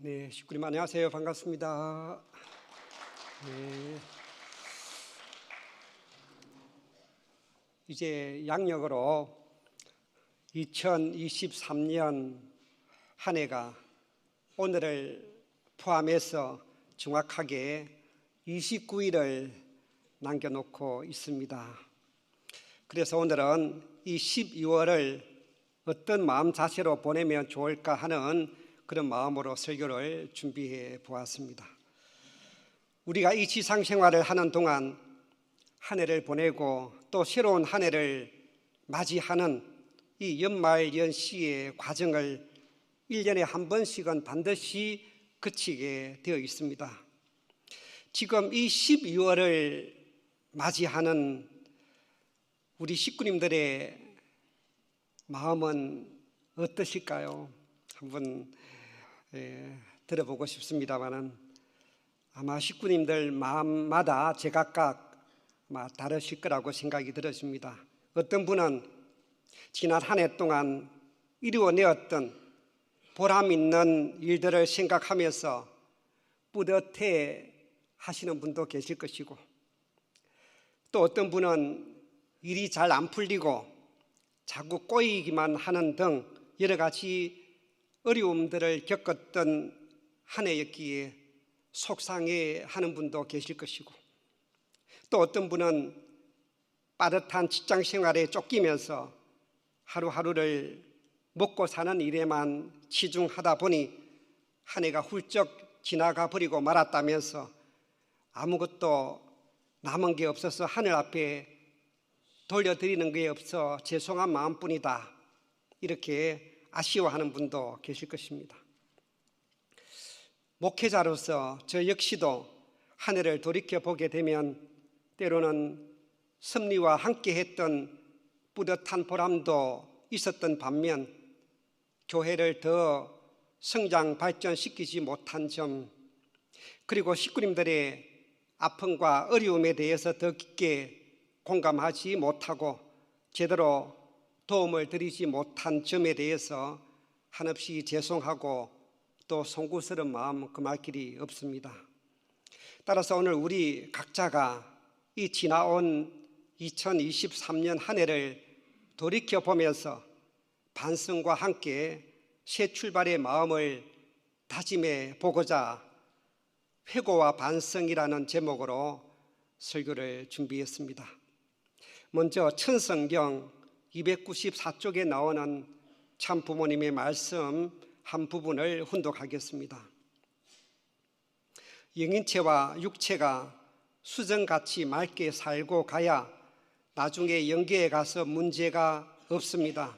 네, 식구님 안녕하세요. 반갑습니다. 네, 이제 양력으로 2023년 한 해가 오늘을 포함해서 정확하게 29일을 남겨놓고 있습니다. 그래서 오늘은 이 12월을 어떤 마음 자세로 보내면 좋을까 하는 그런 마음으로 설교를 준비해 보았습니다. 우리가 이 지상 생활을 하는 동안 한 해를 보내고 또 새로운 한 해를 맞이하는 이 연말 연시의 과정을 1년에 한 번씩은 반드시 거치게 되어 있습니다. 지금 이 12월을 맞이하는 우리 식구님들의 마음은 어떠실까요? 한번 들어보고 싶습니다만은 아마 식구님들 마음마다 제각각 아마 다르실 거라고 생각이 들어집니다. 어떤 분은 지난 한 해 동안 이루어내었던 보람 있는 일들을 생각하면서 뿌듯해 하시는 분도 계실 것이고, 또 어떤 분은 일이 잘 안 풀리고 자꾸 꼬이기만 하는 등 여러 가지 어려움들을 겪었던 한 해였기에 속상해 하는 분도 계실 것이고, 또 어떤 분은 빠듯한 직장 생활에 쫓기면서 하루하루를 먹고 사는 일에만 치중하다 보니 한 해가 훌쩍 지나가 버리고 말았다면서 아무것도 남은 게 없어서 하늘 앞에 돌려드리는 게 없어 죄송한 마음뿐이다, 이렇게 아쉬워하는 분도 계실 것입니다. 목회자로서 저 역시도 한 해를 돌이켜보게 되면 때로는 섭리와 함께했던 뿌듯한 보람도 있었던 반면 교회를 더 성장 발전시키지 못한 점, 그리고 식구님들의 아픔과 어려움에 대해서 더 깊게 공감하지 못하고 제대로 도움을 드리지 못한 점에 대해서 한없이 죄송하고 또 송구스러운 마음 금할 길이 없습니다. 따라서 오늘 우리 각자가 이 지나온 2023년 한 해를 돌이켜보면서 반성과 함께 새 출발의 마음을 다짐해 보고자 회고와 반성이라는 제목으로 설교를 준비했습니다. 먼저 천성경 294쪽에 나오는 참 부모님의 말씀 한 부분을 훈독하겠습니다. 영인체와 육체가 수정같이 맑게 살고 가야 나중에 영계에 가서 문제가 없습니다.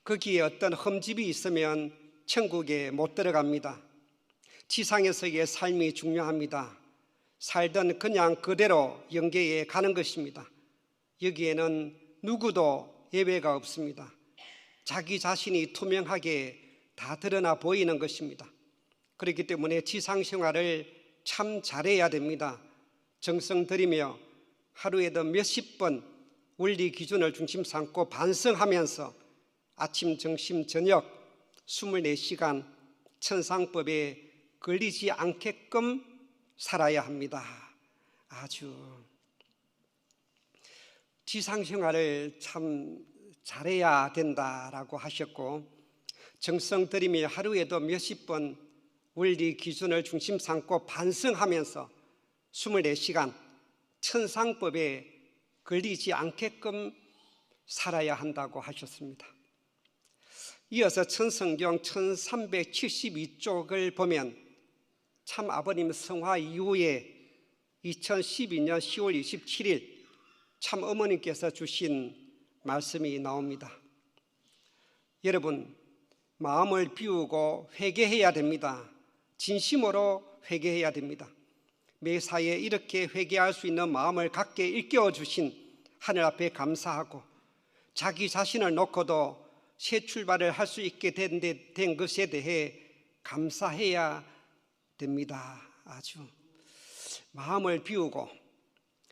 거기에 어떤 흠집이 있으면 천국에 못 들어갑니다. 지상에서의 삶이 중요합니다. 살던 그냥 그대로 영계에 가는 것입니다. 여기에는 누구도 예외가 없습니다. 자기 자신이 투명하게 다 드러나 보이는 것입니다. 그렇기 때문에 지상생활을 참 잘해야 됩니다. 정성 들이며 하루에도 몇십 번 원리 기준을 중심 삼고 반성하면서 아침, 점심, 저녁 24시간 천상법에 걸리지 않게끔 살아야 합니다. 아주 지상생활을 참 잘해야 된다라고 하셨고, 정성 들이며 하루에도 몇십 번 원리 기준을 중심 삼고 반성하면서 24시간 천상법에 걸리지 않게끔 살아야 한다고 하셨습니다. 이어서 천성경 1372쪽을 보면 참 아버님 성화 이후에 2012년 10월 27일 참 어머님께서 주신 말씀이 나옵니다. 여러분, 마음을 비우고 회개해야 됩니다. 진심으로 회개해야 됩니다. 매사에 이렇게 회개할 수 있는 마음을 갖게 일깨워 주신 하늘 앞에 감사하고, 자기 자신을 놓고도 새 출발을 할 수 있게 된 것에 대해 감사해야 됩니다. 아주 마음을 비우고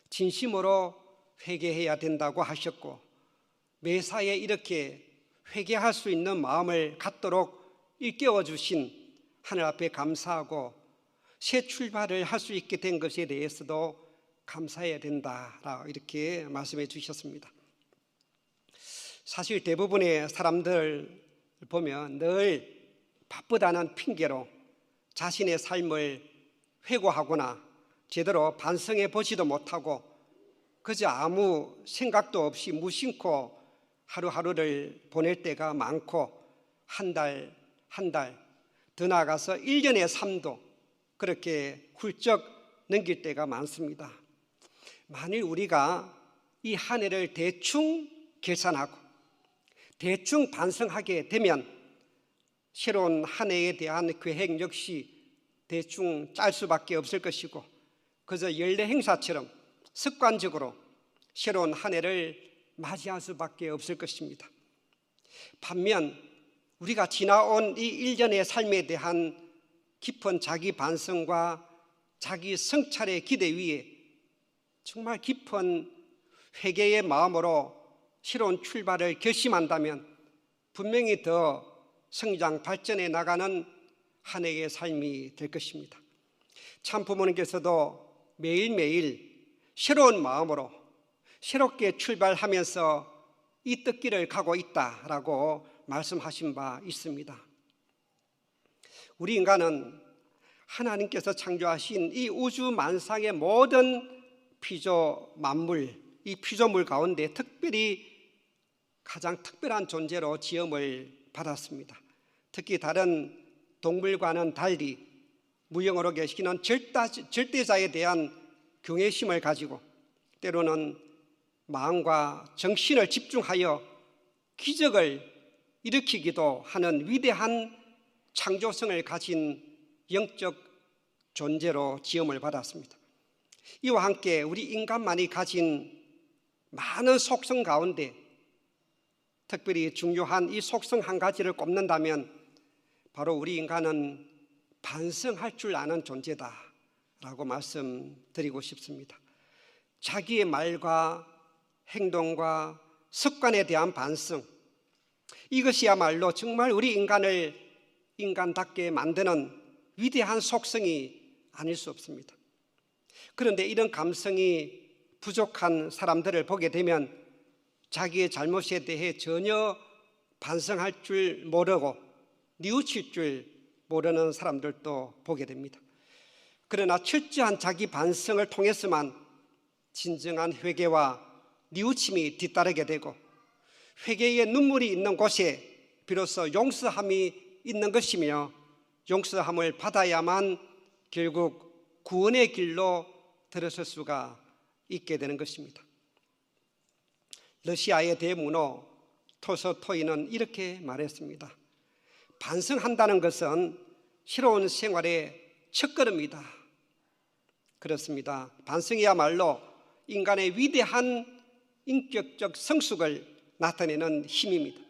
진심으로 회개해야 된다고 하셨고, 매사에 이렇게 회개할 수 있는 마음을 갖도록 일깨워 주신 하늘 앞에 감사하고 새 출발을 할 수 있게 된 것에 대해서도 감사해야 된다라고 이렇게 말씀해 주셨습니다. 사실 대부분의 사람들 보면 늘 바쁘다는 핑계로 자신의 삶을 회고하거나 제대로 반성해 보지도 못하고 그저 아무 생각도 없이 무심코 하루하루를 보낼 때가 많고 한 달, 더 나아가서 1년의 삶도 그렇게 훌쩍 넘길 때가 많습니다. 만일 우리가 이 한 해를 대충 계산하고 대충 반성하게 되면 새로운 한 해에 대한 계획 역시 대충 짤 수밖에 없을 것이고 그저 연례 행사처럼 습관적으로 새로운 한 해를 맞이할 수밖에 없을 것입니다. 반면 우리가 지나온 이 1년의 삶에 대한 깊은 자기 반성과 자기 성찰의 기대 위에 정말 깊은 회개의 마음으로 새로운 출발을 결심한다면 분명히 더 성장 발전해 나가는 한 해의 삶이 될 것입니다. 참 부모님께서도 매일매일 새로운 마음으로 새롭게 출발하면서 이 뜻길을 가고 있다라고 말씀하신 바 있습니다. 우리 인간은 하나님께서 창조하신 이 우주 만상의 모든 피조 만물, 이 피조물 가운데 특별히 가장 특별한 존재로 지음을 받았습니다. 특히 다른 동물과는 달리 무형으로 계시는 절대자에 대한 경외심을 가지고 때로는 마음과 정신을 집중하여 기적을 일으키기도 하는 위대한 창조성을 가진 영적 존재로 지음을 받았습니다. 이와 함께 우리 인간만이 가진 많은 속성 가운데 특별히 중요한 이 속성 한 가지를 꼽는다면 바로 우리 인간은 반성할 줄 아는 존재다라고 말씀드리고 싶습니다. 자기의 말과 행동과 습관에 대한 반성, 이것이야말로 정말 우리 인간을 인간답게 만드는 위대한 속성이 아닐 수 없습니다. 그런데 이런 감성이 부족한 사람들을 보게 되면 자기의 잘못에 대해 전혀 반성할 줄 모르고 뉘우칠 줄 모르는 사람들도 보게 됩니다. 그러나 철저한 자기 반성을 통해서만 진정한 회개와 뉘우침이 뒤따르게 되고 회개의 눈물이 있는 곳에 비로소 용서함이 있는 것이며 용서함을 받아야만 결국 구원의 길로 들어설 수가 있게 되는 것입니다. 러시아의 대문호 톨스토이는 이렇게 말했습니다. 반성한다는 것은 새로운 생활의 첫걸음이다. 그렇습니다. 반성이야말로 인간의 위대한 인격적 성숙을 나타내는 힘입니다.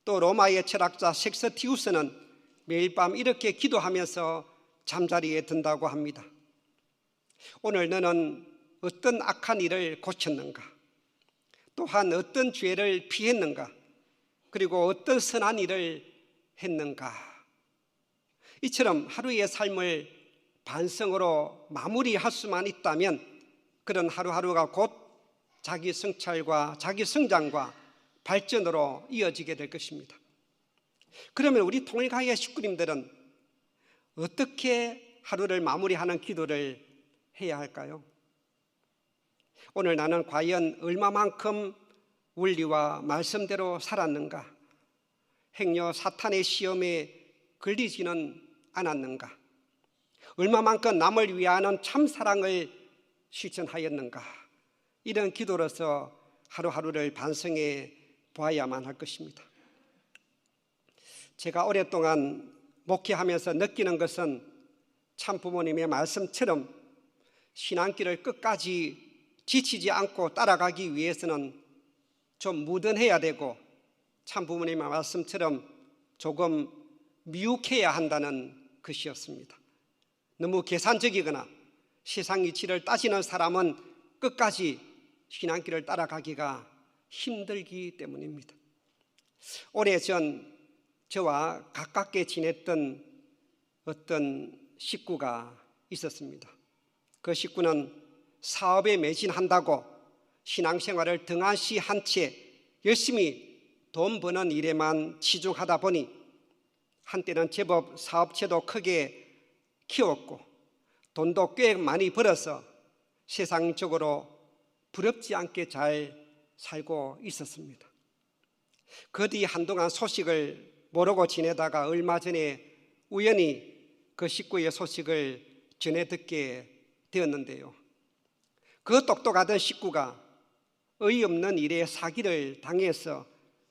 또 로마의 철학자 섹스티우스는 매일 밤 이렇게 기도하면서 잠자리에 든다고 합니다. 오늘 너는 어떤 악한 일을 고쳤는가? 또한 어떤 죄를 피했는가? 그리고 어떤 선한 일을 했는가? 이처럼 하루의 삶을 반성으로 마무리할 수만 있다면 그런 하루하루가 곧 자기 성찰과 자기 성장과 발전으로 이어지게 될 것입니다. 그러면 우리 통일가의 식구님들은 어떻게 하루를 마무리하는 기도를 해야 할까요? 오늘 나는 과연 얼마만큼 원리와 말씀대로 살았는가? 행여 사탄의 시험에 걸리지는 않았는가? 얼마만큼 남을 위하는 참사랑을 실천하였는가? 이런 기도로서 하루하루를 반성해 보아야만 할 것입니다. 제가 오랫동안 목회하면서 느끼는 것은 참 부모님의 말씀처럼 신앙길을 끝까지 지치지 않고 따라가기 위해서는 좀 무던해야 되고 참 부모님의 말씀처럼 조금 미혹해야 한다는 것이었습니다. 너무 계산적이거나 세상 이치를 따지는 사람은 끝까지 신앙길을 따라가기가 힘들기 때문입니다. 오래전 저와 가깝게 지냈던 어떤 식구가 있었습니다. 그 식구는 사업에 매진한다고 신앙생활을 등한시한 채 열심히 돈 버는 일에만 치중하다 보니 한때는 제법 사업체도 크게 키웠고 돈도 꽤 많이 벌어서 세상적으로 부럽지 않게 잘 살고 있었습니다. 그 뒤 한동안 소식을 모르고 지내다가 얼마 전에 우연히 그 식구의 소식을 전해 듣게 되었는데요. 그 똑똑하던 식구가 어이없는 일에 사기를 당해서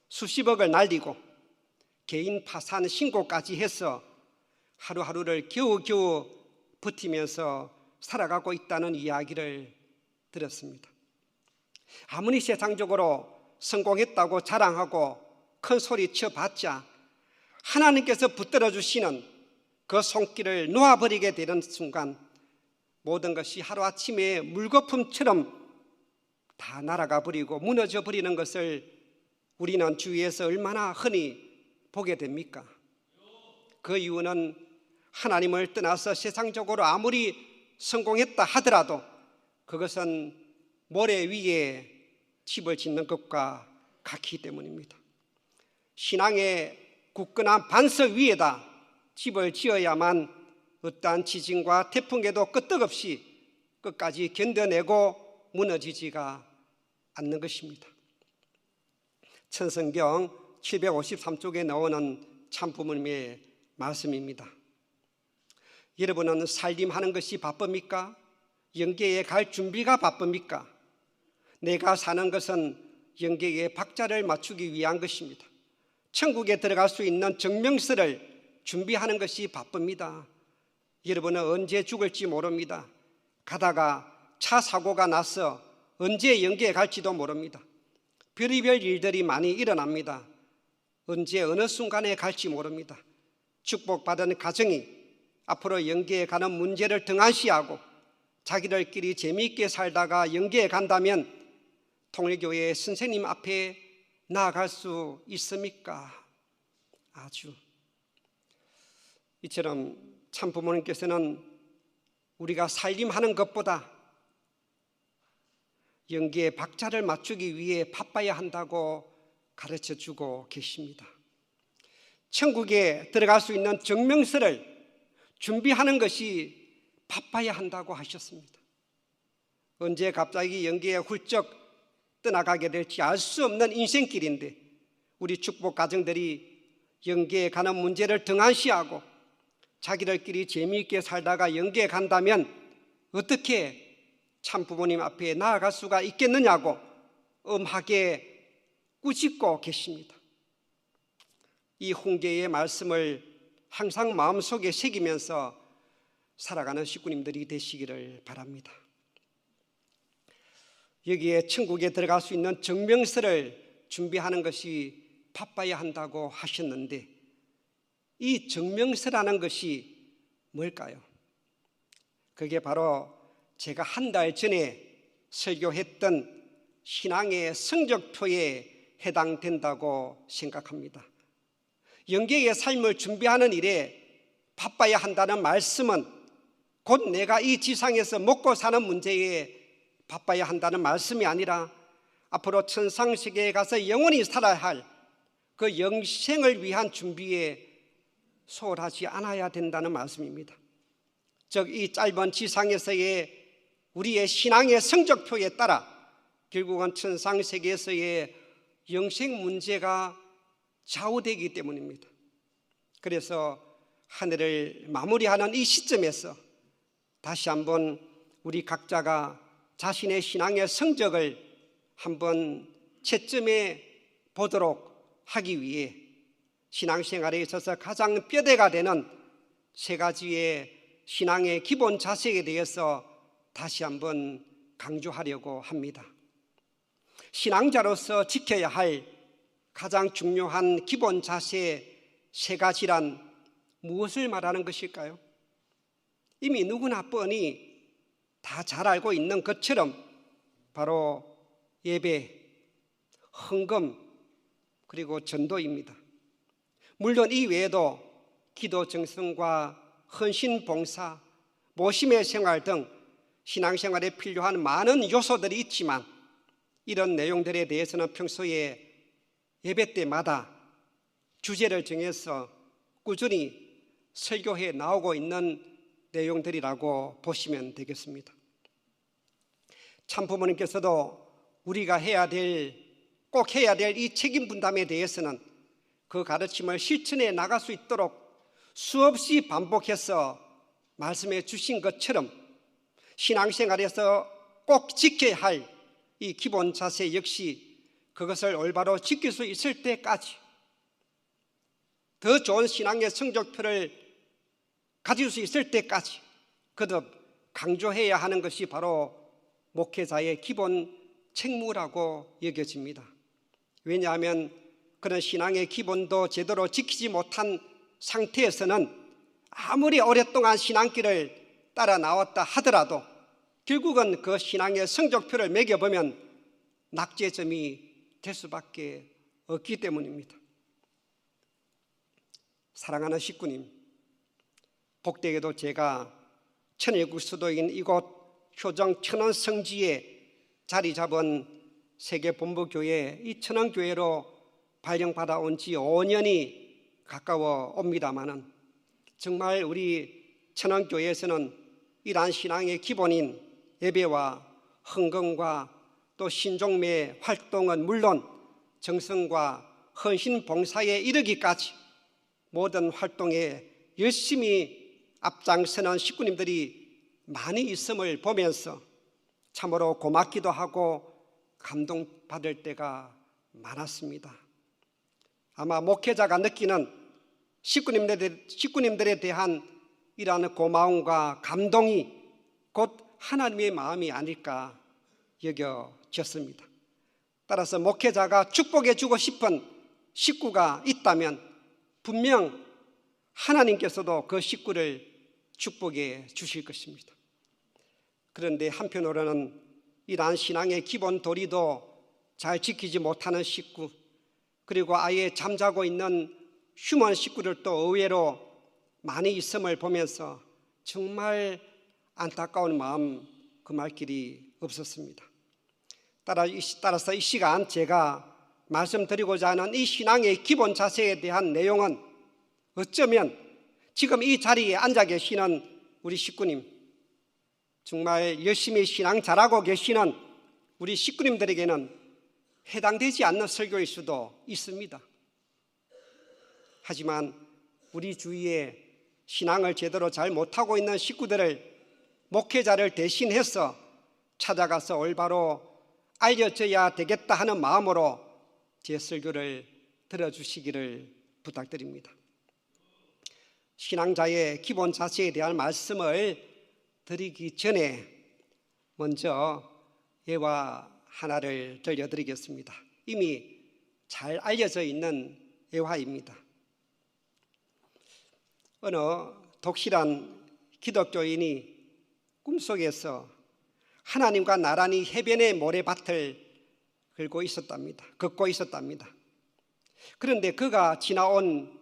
수십억을 날리고 개인 파산 신고까지 해서 하루하루를 겨우겨우 버티면서 살아가고 있다는 이야기를 들었습니다. 아무리 세상적으로 성공했다고 자랑하고 큰 소리 쳐봤자 하나님께서 붙들어 주시는 그 손길을 놓아버리게 되는 순간 모든 것이 하루아침에 물거품처럼 다 날아가 버리고 무너져 버리는 것을 우리는 주위에서 얼마나 흔히 보게 됩니까? 그 이유는 하나님을 떠나서 세상적으로 아무리 성공했다 하더라도 그것은 모래 위에 집을 짓는 것과 같기 때문입니다. 신앙의 굳건한 반석 위에다 집을 지어야만 어떠한 지진과 태풍에도 끄떡없이 끝까지 견뎌내고 무너지지가 않는 것입니다. 천성경 753쪽에 나오는 참부모님의 말씀입니다. 여러분은 살림하는 것이 바쁩니까? 영계에 갈 준비가 바쁩니까? 내가 사는 것은 영계에 박자를 맞추기 위한 것입니다. 천국에 들어갈 수 있는 증명서를 준비하는 것이 바쁩니다. 여러분은 언제 죽을지 모릅니다. 가다가 차 사고가 나서 언제 영계에 갈지도 모릅니다. 별의별 일들이 많이 일어납니다. 언제 어느 순간에 갈지 모릅니다. 축복받은 가정이 앞으로 영계에 가는 문제를 등한시하고 자기들끼리 재미있게 살다가 영계에 간다면 통일교회 선생님 앞에 나아갈 수 있습니까? 아주. 이처럼 참부모님께서는 우리가 살림하는 것보다 영계의 박자를 맞추기 위해 바빠야 한다고 가르쳐주고 계십니다. 천국에 들어갈 수 있는 증명서를 준비하는 것이 바빠야 한다고 하셨습니다. 언제 갑자기 영계에 훌쩍 떠나가게 될지 알 수 없는 인생길인데 우리 축복 가정들이 영계에 가는 문제를 등한시하고 자기들끼리 재미있게 살다가 영계에 간다면 어떻게 참 부모님 앞에 나아갈 수가 있겠느냐고 엄하게 꾸짖고 계십니다. 이 훈계의 말씀을 항상 마음속에 새기면서 살아가는 식구님들이 되시기를 바랍니다. 여기에 천국에 들어갈 수 있는 증명서를 준비하는 것이 바빠야 한다고 하셨는데 이 증명서라는 것이 뭘까요? 그게 바로 제가 한 달 전에 설교했던 신앙의 성적표에 해당된다고 생각합니다. 영계의 삶을 준비하는 일에 바빠야 한다는 말씀은 곧 내가 이 지상에서 먹고 사는 문제에 바빠야 한다는 말씀이 아니라 앞으로 천상세계에 가서 영원히 살아야 할 그 영생을 위한 준비에 소홀하지 않아야 된다는 말씀입니다. 즉 이 짧은 지상에서의 우리의 신앙의 성적표에 따라 결국은 천상세계에서의 영생 문제가 좌우되기 때문입니다. 그래서 한 해를 마무리하는 이 시점에서 다시 한번 우리 각자가 자신의 신앙의 성적을 한번 채점해 보도록 하기 위해 신앙생활에 있어서 가장 뼈대가 되는 세 가지의 신앙의 기본 자세에 대해서 다시 한번 강조하려고 합니다. 신앙자로서 지켜야 할 가장 중요한 기본 자세 세 가지란 무엇을 말하는 것일까요? 이미 누구나 뻔히 다 잘 알고 있는 것처럼 바로 예배, 헌금, 그리고 전도입니다. 물론 이 외에도 기도 정성과 헌신 봉사, 모심의 생활 등 신앙생활에 필요한 많은 요소들이 있지만 이런 내용들에 대해서는 평소에 예배 때마다 주제를 정해서 꾸준히 설교해 나오고 있는 내용들이라고 보시면 되겠습니다. 참부모님께서도 우리가 꼭 해야 될 이 책임 분담에 대해서는 그 가르침을 실천해 나갈 수 있도록 수없이 반복해서 말씀해 주신 것처럼 신앙생활에서 꼭 지켜야 할 이 기본 자세 역시 그것을 올바로 지킬 수 있을 때까지 더 좋은 신앙의 성적표를 가질 수 있을 때까지 거듭 강조해야 하는 것이 바로 목회자의 기본 책무라고 여겨집니다. 왜냐하면 그런 신앙의 기본도 제대로 지키지 못한 상태에서는 아무리 오랫동안 신앙길을 따라 나왔다 하더라도 결국은 그 신앙의 성적표를 매겨보면 낙제점이 될 수밖에 없기 때문입니다. 사랑하는 식구님, 복되게도 제가 천일국 수도인 이곳 효정 천원성지에 자리 잡은 세계본부교회 이 천원교회로 발령받아 온 지 5년이 가까워 옵니다마는 정말 우리 천원교회에서는 이러한 신앙의 기본인 예배와 헌금과 또 신종매 활동은 물론 정성과 헌신 봉사에 이르기까지 모든 활동에 열심히 앞장서는 식구님들이 많이 있음을 보면서 참으로 고맙기도 하고 감동받을 때가 많았습니다. 아마 목회자가 느끼는 식구님들에 대한 이러한 고마움과 감동이 곧 하나님의 마음이 아닐까 여겨졌습니다. 따라서 목회자가 축복해 주고 싶은 식구가 있다면 분명 하나님께서도 그 식구를 축복해 주실 것입니다. 그런데 한편으로는 이러한 신앙의 기본 도리도 잘 지키지 못하는 식구, 그리고 아예 잠자고 있는 휴먼 식구들도 의외로 많이 있음을 보면서 정말 안타까운 마음 금할 길이 없었습니다. 따라서 이 시간 제가 말씀드리고자 하는 이 신앙의 기본 자세에 대한 내용은 어쩌면 지금 이 자리에 앉아 계시는 우리 식구님, 정말 열심히 신앙 잘하고 계시는 우리 식구님들에게는 해당되지 않는 설교일 수도 있습니다. 하지만 우리 주위에 신앙을 제대로 잘 못하고 있는 식구들을 목회자를 대신해서 찾아가서 올바로 알려줘야 되겠다 하는 마음으로 제 설교를 들어주시기를 부탁드립니다. 신앙자의 기본 자세에 대한 말씀을 드리기 전에 먼저 예화 하나를 들려드리겠습니다. 이미 잘 알려져 있는 예화입니다. 어느 독실한 기독교인이 꿈속에서 하나님과 나란히 해변의 모래밭을 걷고 있었답니다. 그런데 그가 지나온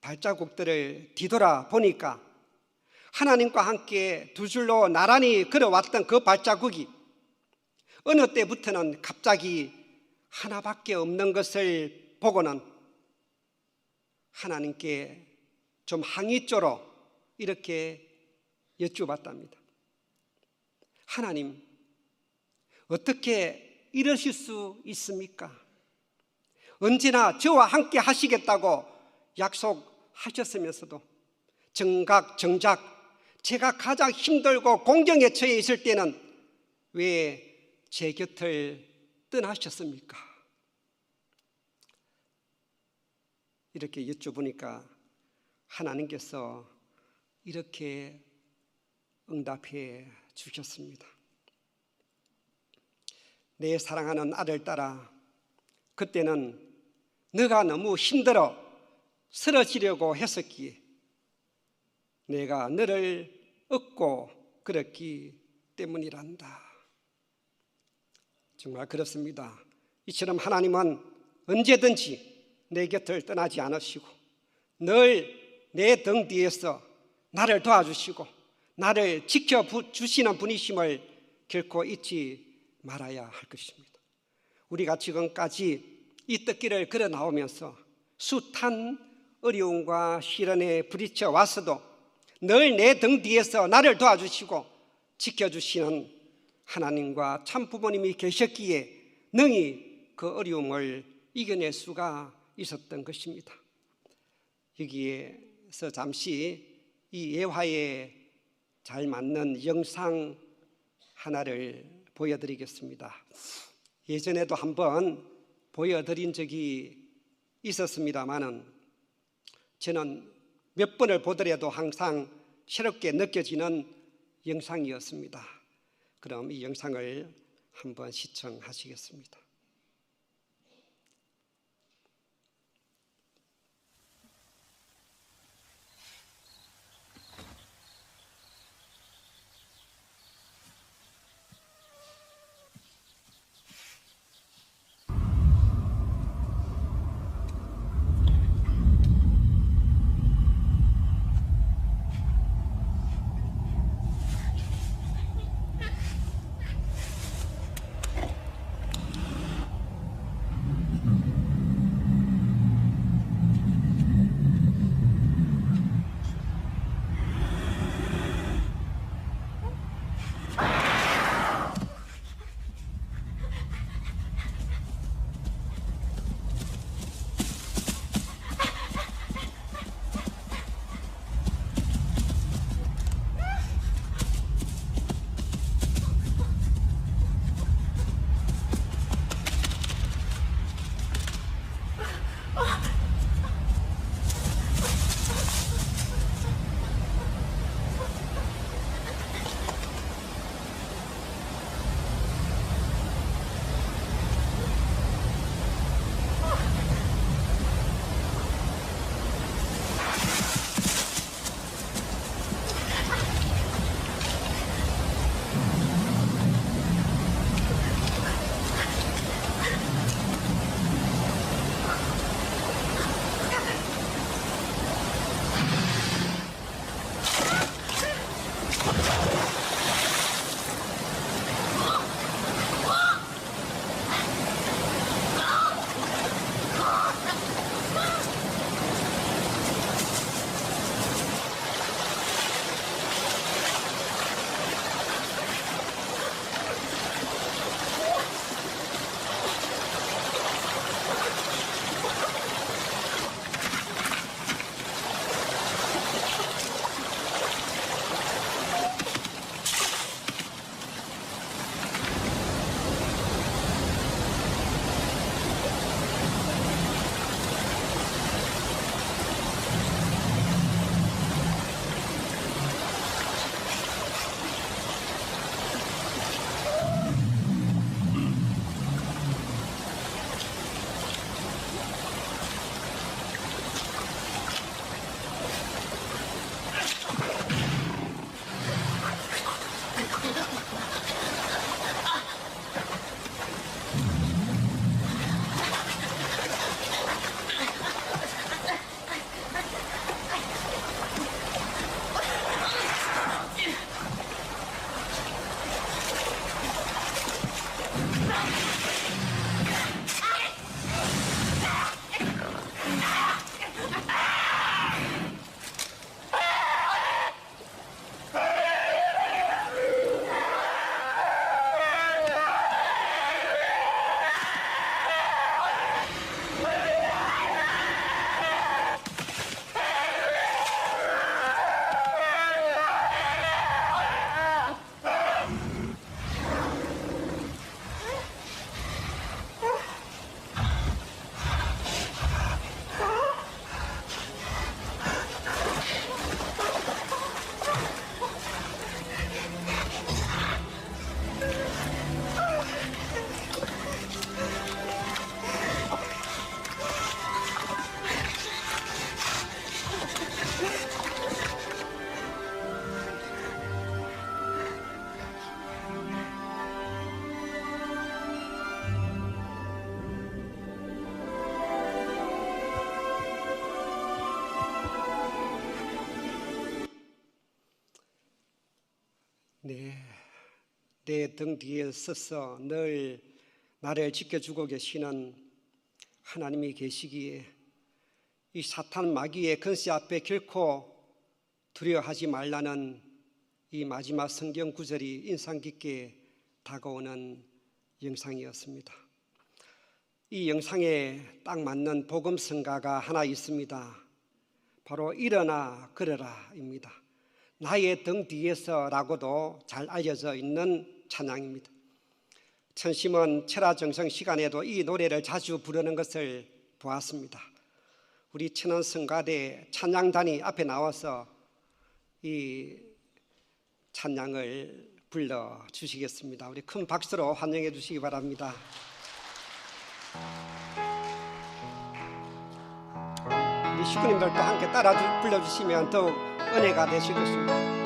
발자국들을 뒤돌아 보니까 하나님과 함께 두 줄로 나란히 걸어왔던 그 발자국이 어느 때부터는 갑자기 하나밖에 없는 것을 보고는 하나님께 좀 항의조로 이렇게 여쭈봤답니다. 하나님, 어떻게 이러실 수 있습니까? 언제나 저와 함께 하시겠다고 약속하셨으면서도 정작 제가 가장 힘들고 공경에 처해 있을 때는 왜 제 곁을 떠나셨습니까? 이렇게 여쭤보니까 하나님께서 이렇게 응답해 주셨습니다. 내 사랑하는 아들딸아, 그때는 너가 너무 힘들어 쓰러지려고 했었기에 내가 너를 얻고 그랬기 때문이란다. 정말 그렇습니다. 이처럼 하나님은 언제든지 내 곁을 떠나지 않으시고 늘 내 등 뒤에서 나를 도와주시고 나를 지켜주시는 분이심을 결코 잊지 말아야 할 것입니다. 우리가 지금까지 이 뜻길을 걸어 나오면서 숱한 어려움과 시련에 부딪혀 왔어도 늘 내 등 뒤에서 나를 도와주시고 지켜주시는 하나님과 참 부모님이 계셨기에 능히 그 어려움을 이겨낼 수가 있었던 것입니다. 여기에서 잠시 이 예화에 잘 맞는 영상 하나를 보여드리겠습니다. 예전에도 한번 보여드린 적이 있었습니다마는 저는 몇 번을 보더라도 항상 새롭게 느껴지는 영상이었습니다. 그럼 이 영상을 한번 시청하시겠습니다. 내 등 뒤에 서서 늘 나를 지켜주고 계시는 하나님이 계시기에 이 사탄 마귀의 근세 앞에 결코 두려워하지 말라는 이 마지막 성경 구절이 인상 깊게 다가오는 영상이었습니다. 이 영상에 딱 맞는 복음성가가 하나 있습니다. 바로 일어나 걸어라입니다. 나의 등 뒤에서라고도 잘 알려져 있는 찬양입니다. 천심은 철야정성 시간에도 이 노래를 자주 부르는 것을 보았습니다. 우리 천원성가대 찬양단이 앞에 나와서 이 찬양을 불러주시겠습니다. 우리 큰 박수로 환영해 주시기 바랍니다. 우리 식구님들도 함께 따라 불러주시면 더욱 은혜가 되실 것입니다.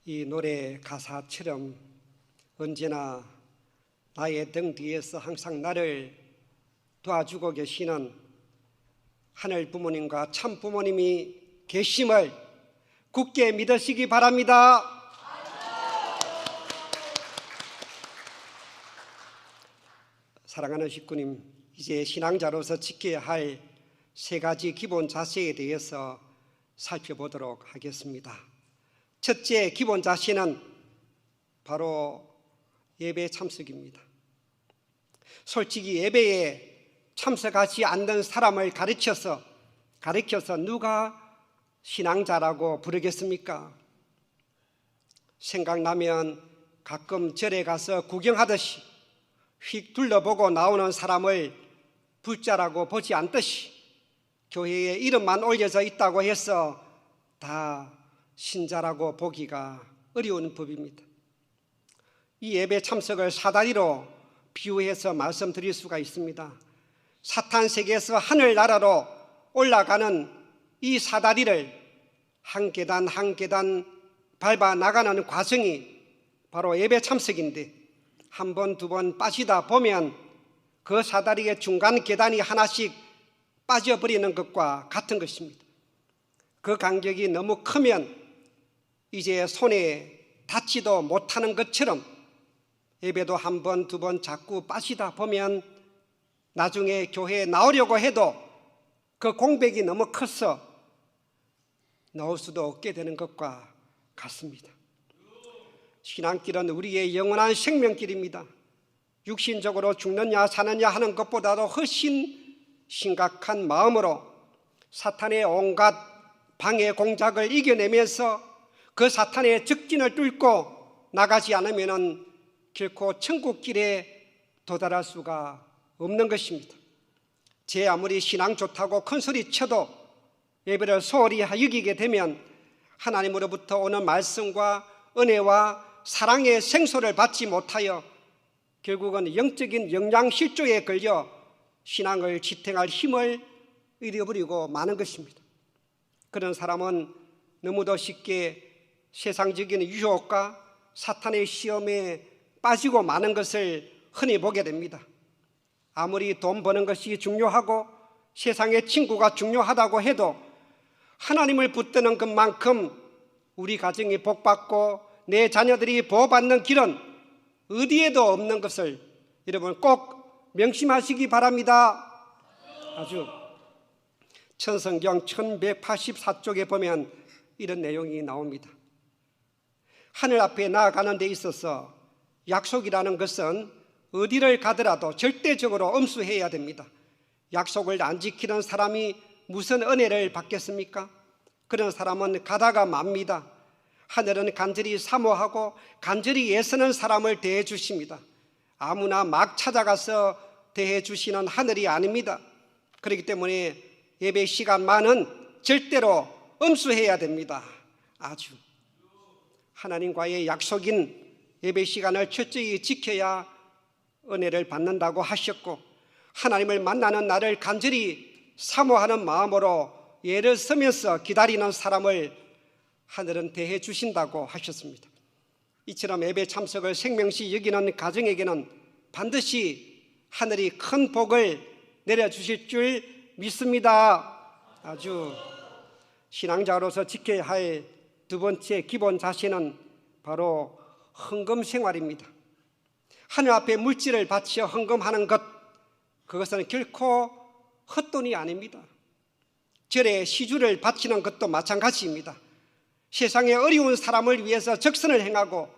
이 노래 가사처럼 언제나 나의 등 뒤에서 항상 나를 도와주고 계시는 하늘 부모님과 참 부모님이 계심을 굳게 믿으시기 바랍니다. 사랑하는 식구님, 이제 신앙자로서 지켜야 할 세 가지 기본 자세에 대해서 살펴보도록 하겠습니다. 첫째 기본 자세는 바로 예배 참석입니다. 솔직히 예배에 참석하지 않는 사람을 가르쳐서 누가 신앙자라고 부르겠습니까? 생각나면 가끔 절에 가서 구경하듯이 휙 둘러보고 나오는 사람을 불자라고 보지 않듯이 교회에 이름만 올려져 있다고 해서 다 신자라고 보기가 어려운 법입니다. 이 예배 참석을 사다리로 비유해서 말씀드릴 수가 있습니다. 사탄 세계에서 하늘나라로 올라가는 이 사다리를 한 계단 한 계단 밟아 나가는 과정이 바로 예배 참석인데, 한 번, 두 번 빠지다 보면 그 사다리의 중간 계단이 하나씩 빠져버리는 것과 같은 것입니다. 그 간격이 너무 크면 이제 손에 닿지도 못하는 것처럼 예배도 한 번, 두 번 자꾸 빠지다 보면 나중에 교회에 나오려고 해도 그 공백이 너무 커서 나올 수도 없게 되는 것과 같습니다. 신앙길은 우리의 영원한 생명길입니다. 육신적으로 죽느냐 사느냐 하는 것보다도 훨씬 심각한 마음으로 사탄의 온갖 방해 공작을 이겨내면서 그 사탄의 적진을 뚫고 나가지 않으면 결코 천국길에 도달할 수가 없는 것입니다. 제 아무리 신앙 좋다고 큰소리 쳐도 예배를 소홀히 여기게 되면 하나님으로부터 오는 말씀과 은혜와 사랑의 생수를 받지 못하여 결국은 영적인 영양실조에 걸려 신앙을 지탱할 힘을 잃어버리고 마는 것입니다. 그런 사람은 너무도 쉽게 세상적인 유혹과 사탄의 시험에 빠지고 마는 것을 흔히 보게 됩니다. 아무리 돈 버는 것이 중요하고 세상의 친구가 중요하다고 해도 하나님을 붙드는 것만큼 우리 가정이 복받고 내 자녀들이 보호받는 길은 어디에도 없는 것을 여러분 꼭 명심하시기 바랍니다. 아주 천성경 1184쪽에 보면 이런 내용이 나옵니다. 하늘 앞에 나아가는 데 있어서 약속이라는 것은 어디를 가더라도 절대적으로 엄수해야 됩니다. 약속을 안 지키는 사람이 무슨 은혜를 받겠습니까? 그런 사람은 가다가 맙니다. 하늘은 간절히 사모하고 간절히 애쓰는 사람을 대해 주십니다. 아무나 막 찾아가서 대해 주시는 하늘이 아닙니다. 그렇기 때문에 예배 시간만은 절대로 엄수해야 됩니다. 아주 하나님과의 약속인 예배 시간을 철저히 지켜야 은혜를 받는다고 하셨고, 하나님을 만나는 날을 간절히 사모하는 마음으로 예를 서면서 기다리는 사람을 하늘은 대해 주신다고 하셨습니다. 이처럼 예배 참석을 생명시 여기는 가정에게는 반드시 하늘이 큰 복을 내려주실 줄 믿습니다. 아주 신앙자로서 지켜야 할 두 번째 기본 자세는 바로 헌금 생활입니다. 하늘 앞에 물질을 바치어 헌금하는 것, 그것은 결코 헛돈이 아닙니다. 절에 시주를 바치는 것도 마찬가지입니다. 세상에 어려운 사람을 위해서 적선을 행하고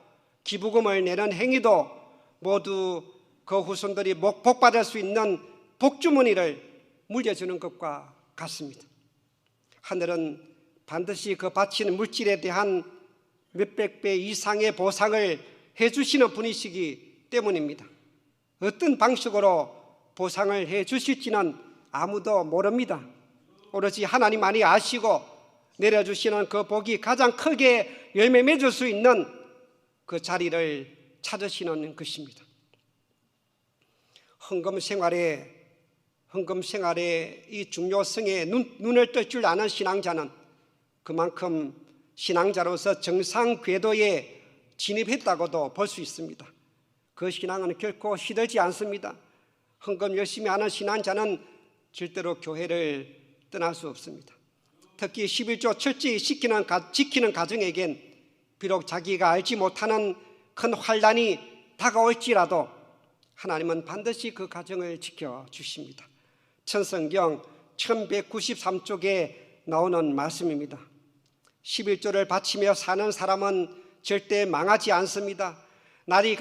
기부금을 내는 행위도 모두 그 후손들이 복받을 수 있는 복주머니를 물려주는 것과 같습니다. 하늘은 반드시 그 바치는 물질에 대한 몇백 배 이상의 보상을 해주시는 분이시기 때문입니다. 어떤 방식으로 보상을 해주실지는 아무도 모릅니다. 오로지 하나님만이 아시고 내려주시는 그 복이 가장 크게 열매 맺을 수 있는 그 자리를 찾으시는 것입니다. 헌금 생활의 이 중요성에 눈을 뜰 줄 아는 신앙자는 그만큼 신앙자로서 정상 궤도에 진입했다고도 볼 수 있습니다. 그 신앙은 결코 시들지 않습니다. 헌금 열심히 하는 신앙자는 절대로 교회를 떠날 수 없습니다. 특히 11조 철저히 지키는 가정에겐 비록 자기가 알지 못하는 큰 환난이 다가올지라도 하나님은 반드시 그 가정을 지켜주십니다. 천성경 1193쪽에 나오는 말씀입니다. 11조를 바치며 사는 사람은 절대 망하지 않습니다. 날이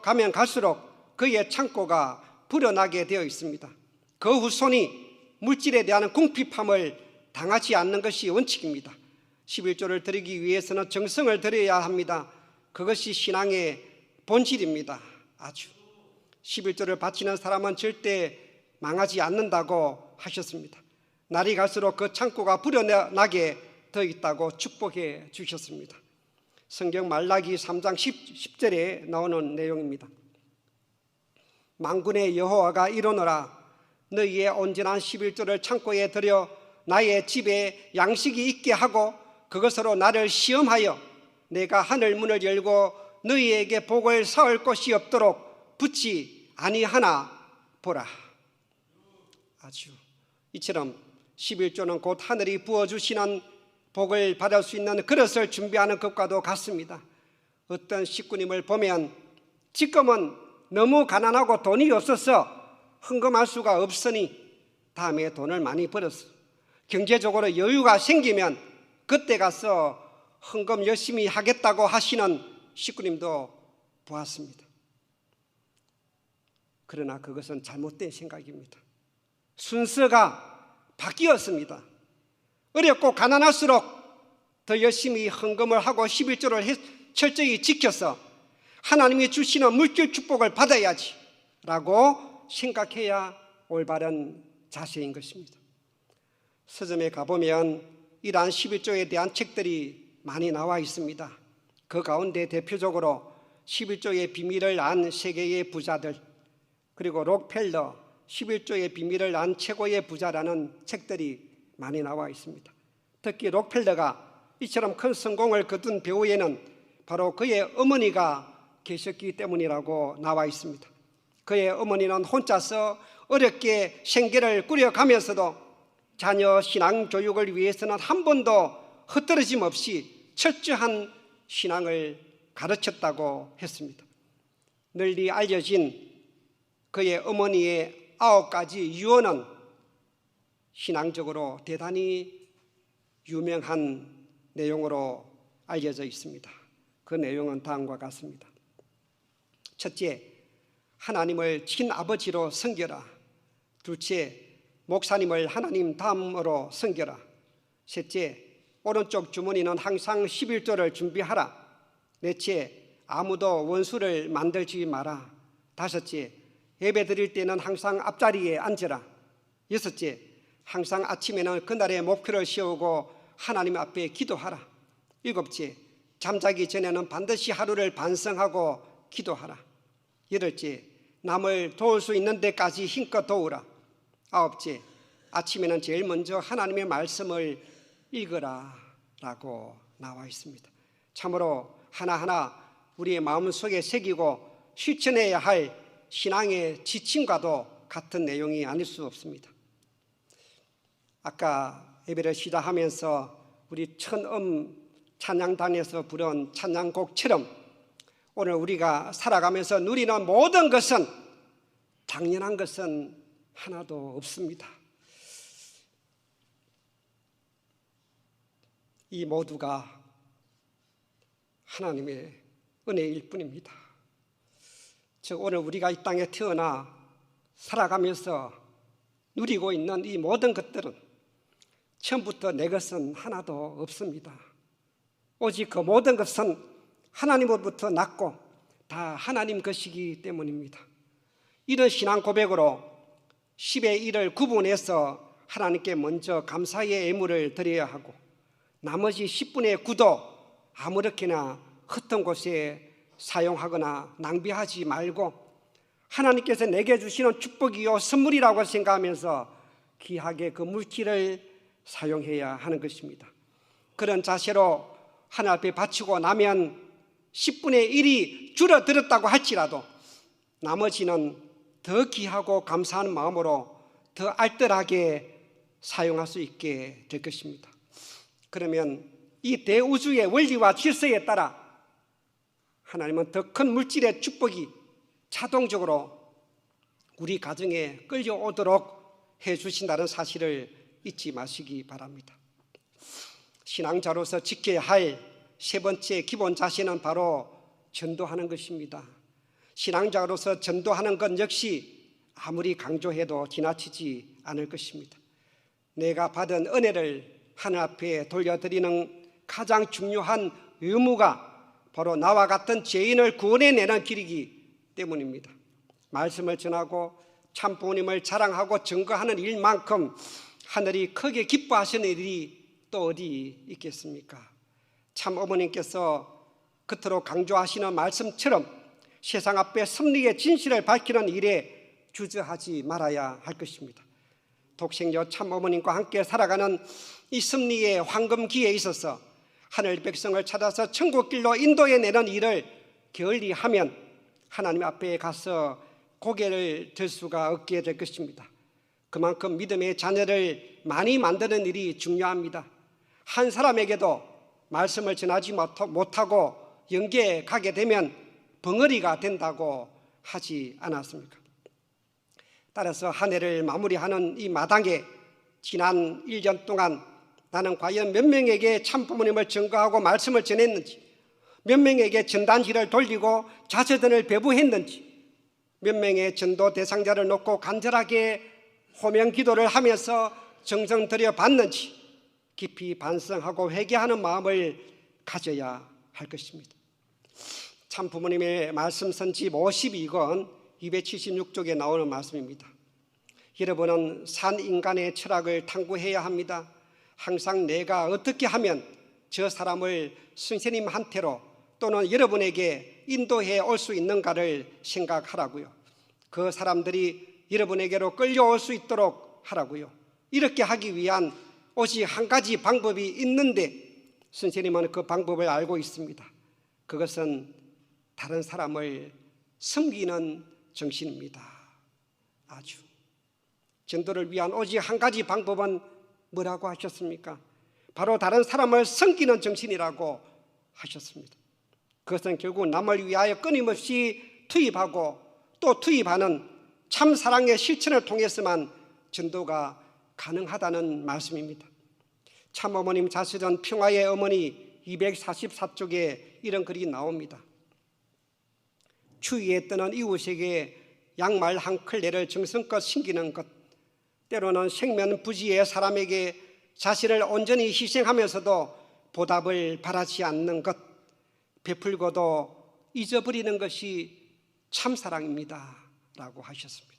가면 갈수록 그의 창고가 불어나게 되어 있습니다. 그 후손이 물질에 대한 궁핍함을 당하지 않는 것이 원칙입니다. 11조를 드리기 위해서는 정성을 들여야 합니다. 그것이 신앙의 본질입니다. 아주 11조를 바치는 사람은 절대 망하지 않는다고 하셨습니다. 날이 갈수록 그 창고가 불어나게 더 있다고 축복해 주셨습니다. 성경 말라기 3장 10절에 나오는 내용입니다. 만군의 여호와가 이르노라 너희의 온전한 11조를 창고에 들여 나의 집에 양식이 있게 하고 그것으로 나를 시험하여 내가 하늘 문을 열고 너희에게 복을 쌓을 것이 없도록 붙지 아니하나 보라. 아주 이처럼 11조는 곧 하늘이 부어주시는 복을 받을 수 있는 그릇을 준비하는 것과도 같습니다. 어떤 식구님을 보면 지금은 너무 가난하고 돈이 없어서 헌금할 수가 없으니 다음에 돈을 많이 벌어서 경제적으로 여유가 생기면 그때 가서 헌금 열심히 하겠다고 하시는 식구님도 보았습니다. 그러나 그것은 잘못된 생각입니다. 순서가 바뀌었습니다. 어렵고 가난할수록 더 열심히 헌금을 하고 11조를 철저히 지켜서 하나님이 주시는 물질 축복을 받아야지 라고 생각해야 올바른 자세인 것입니다. 서점에 가보면 이러한 11조에 대한 책들이 많이 나와 있습니다. 그 가운데 대표적으로 11조의 비밀을 안 세계의 부자들, 그리고 록펠러 11조의 비밀을 안 최고의 부자라는 책들이 많이 나와 있습니다. 특히 록펠러가 이처럼 큰 성공을 거둔 배후에는 바로 그의 어머니가 계셨기 때문이라고 나와 있습니다. 그의 어머니는 혼자서 어렵게 생계를 꾸려가면서도 자녀 신앙 교육을 위해서는 한 번도 흩어짐 없이 철저한 신앙을 가르쳤다고 했습니다. 널리 알려진 그의 어머니의 9가지 유언은 신앙적으로 대단히 유명한 내용으로 알려져 있습니다. 그 내용은 다음과 같습니다. 첫째, 하나님을 친아버지로 섬겨라. 둘째, 목사님을 하나님 다음으로 섬겨라. 셋째, 오른쪽 주머니는 항상 11조를 준비하라. 넷째, 아무도 원수를 만들지 마라. 다섯째, 예배 드릴 때는 항상 앞자리에 앉으라. 여섯째, 항상 아침에는 그날의 목표를 세우고 하나님 앞에 기도하라. 일곱째, 잠자기 전에는 반드시 하루를 반성하고 기도하라. 여덟째, 남을 도울 수 있는 데까지 힘껏 도우라. 아홉째, 아침에는 제일 먼저 하나님의 말씀을 읽으라 라고 나와 있습니다. 참으로 하나하나 우리의 마음속에 새기고 실천해야 할 신앙의 지침과도 같은 내용이 아닐 수 없습니다. 아까 예배를 시작하면서 우리 천음 찬양단에서 부른 찬양곡처럼 오늘 우리가 살아가면서 누리는 모든 것은 당연한 것은 하나도 없습니다. 이 모두가 하나님의 은혜일 뿐입니다. 즉 오늘 우리가 이 땅에 태어나 살아가면서 누리고 있는 이 모든 것들은 처음부터 내 것은 하나도 없습니다. 오직 그 모든 것은 하나님으로부터 났고 다 하나님 것이기 때문입니다. 이런 신앙 고백으로 10의 1을 구분해서 하나님께 먼저 감사의 예물을 드려야 하고 나머지 10분의 9도 아무렇게나 흩은 곳에 사용하거나 낭비하지 말고 하나님께서 내게 주시는 축복이요 선물이라고 생각하면서 귀하게 그 물질을 사용해야 하는 것입니다. 그런 자세로 하나님 앞에 바치고 나면 10분의 1이 줄어들었다고 할지라도 나머지는 더 귀하고 감사하는 마음으로 더 알뜰하게 사용할 수 있게 될 것입니다. 그러면 이 대우주의 원리와 질서에 따라 하나님은 더 큰 물질의 축복이 자동적으로 우리 가정에 끌려오도록 해주신다는 사실을 잊지 마시기 바랍니다. 신앙자로서 지켜야 할 세 번째 기본 자세는 바로 전도하는 것입니다. 신앙자로서 전도하는 것 역시 아무리 강조해도 지나치지 않을 것입니다. 내가 받은 은혜를 하늘 앞에 돌려드리는 가장 중요한 의무가 바로 나와 같은 죄인을 구원해내는 길이기 때문입니다. 말씀을 전하고 참 부모님을 자랑하고 증거하는 일만큼 하늘이 크게 기뻐하시는 일이 또 어디 있겠습니까? 참 어머님께서 겉으로 강조하시는 말씀처럼 세상 앞에 섭리의 진실을 밝히는 일에 주저하지 말아야 할 것입니다. 독생녀 참 어머님과 함께 살아가는 이 섭리의 황금기에 있어서 하늘 백성을 찾아서 천국길로 인도해내는 일을 게을리하면 하나님 앞에 가서 고개를 들 수가 없게 될 것입니다. 그만큼 믿음의 자녀를 많이 만드는 일이 중요합니다. 한 사람에게도 말씀을 전하지 못하고 영계에 가게 되면 벙어리가 된다고 하지 않았습니까? 따라서 한 해를 마무리하는 이 마당에 지난 1년 동안 나는 과연 몇 명에게 참 부모님을 증거하고 말씀을 전했는지, 몇 명에게 전단지를 돌리고 자서전을 배부했는지, 몇 명의 전도 대상자를 놓고 간절하게 호명 기도를 하면서 정성 들여 받는지 깊이 반성하고 회개하는 마음을 가져야 할 것입니다. 참 부모님의 말씀 선지 52권 276쪽에 나오는 말씀입니다. 여러분은 산 인간의 철학을 탐구해야 합니다. 항상 내가 어떻게 하면 저 사람을 선생님한테로 또는 여러분에게 인도해 올 수 있는가를 생각하라고요. 그 사람들이 여러분에게로 끌려올 수 있도록 하라고요. 이렇게 하기 위한 오직 한 가지 방법이 있는데 선생님은 그 방법을 알고 있습니다. 그것은 다른 사람을 섬기는 정신입니다. 아주 전도를 위한 오직 한 가지 방법은 뭐라고 하셨습니까? 바로 다른 사람을 섬기는 정신이라고 하셨습니다. 그것은 결국 남을 위하여 끊임없이 투입하고 또 투입하는 참 사랑의 실천을 통해서만 전도가 가능하다는 말씀입니다. 참 어머님 자서전 평화의 어머니 244쪽에 이런 글이 나옵니다. 추위에 떠는 이웃에게 양말 한 켤레를 정성껏 신기는 것, 때로는 생면부지의 사람에게 자신을 온전히 희생하면서도 보답을 바라지 않는 것, 베풀고도 잊어버리는 것이 참사랑입니다 라고 하셨습니다.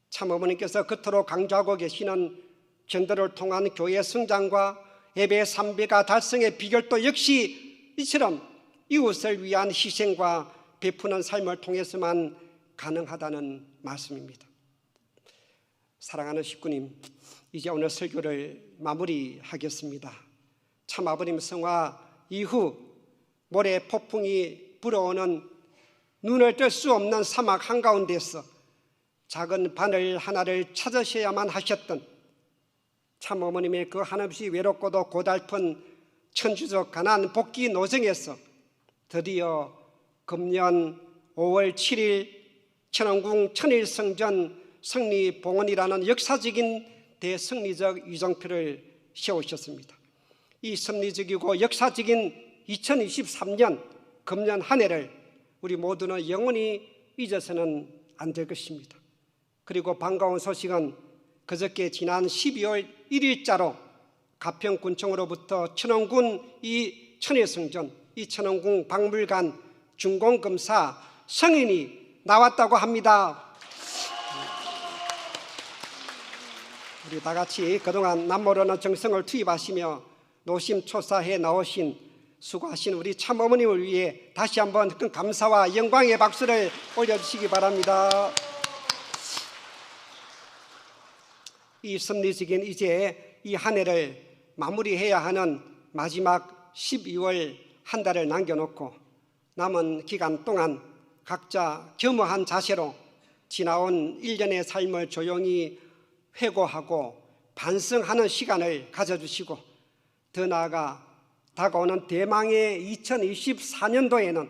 참 어머니께서 겉으로 강조하고 계시는 전도를 통한 교회 성장과 예배 3배가 달성의 비결도 역시 이처럼 이웃을 위한 희생과 베푸는 삶을 통해서만 가능하다는 말씀입니다. 사랑하는 식구님, 이제 오늘 설교를 마무리하겠습니다. 참 아버님 성화 이후 모래 폭풍이 불어오는 눈을 뜰 수 없는 사막 한가운데서 작은 바늘 하나를 찾으셔야만 하셨던 참 어머님의 그 한없이 외롭고도 고달픈 천주적 가난 복귀 노정에서 드디어 금년 5월 7일 천왕궁 천일성전 승리봉헌이라는 역사적인 대승리적 유정표를 세우셨습니다. 이 승리적이고 역사적인 2023년 금년 한 해를 우리 모두는 영원히 잊어서는 안 될 것입니다. 그리고 반가운 소식은 그저께 지난 12월 1일자로 가평군청으로부터 천왕군 이 천일성전 이 천왕궁 박물관 준공검사 승인이 나왔다고 합니다. 우리 다 같이 그동안 남모르는 정성을 투입하시며 노심초사해 나오신 수고하신 우리 참 어머님을 위해 다시 한번 큰 감사와 영광의 박수를 올려주시기 바랍니다. 이 섭리적인 이제 이 한 해를 마무리해야 하는 마지막 12월 한 달을 남겨놓고 남은 기간 동안 각자 겸허한 자세로 지나온 1년의 삶을 조용히 회고하고 반성하는 시간을 가져주시고 더 나아가 다가오는 대망의 2024년도에는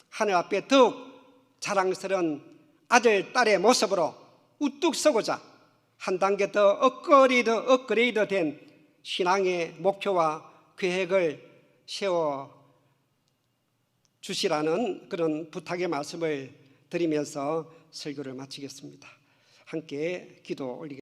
하늘 앞에 더욱 자랑스러운 아들, 딸의 모습으로 우뚝 서고자 한 단계 더 업그레이드된 신앙의 목표와 계획을 세워 주시라는 그런 부탁의 말씀을 드리면서 설교를 마치겠습니다. 함께 기도 올리겠습니다.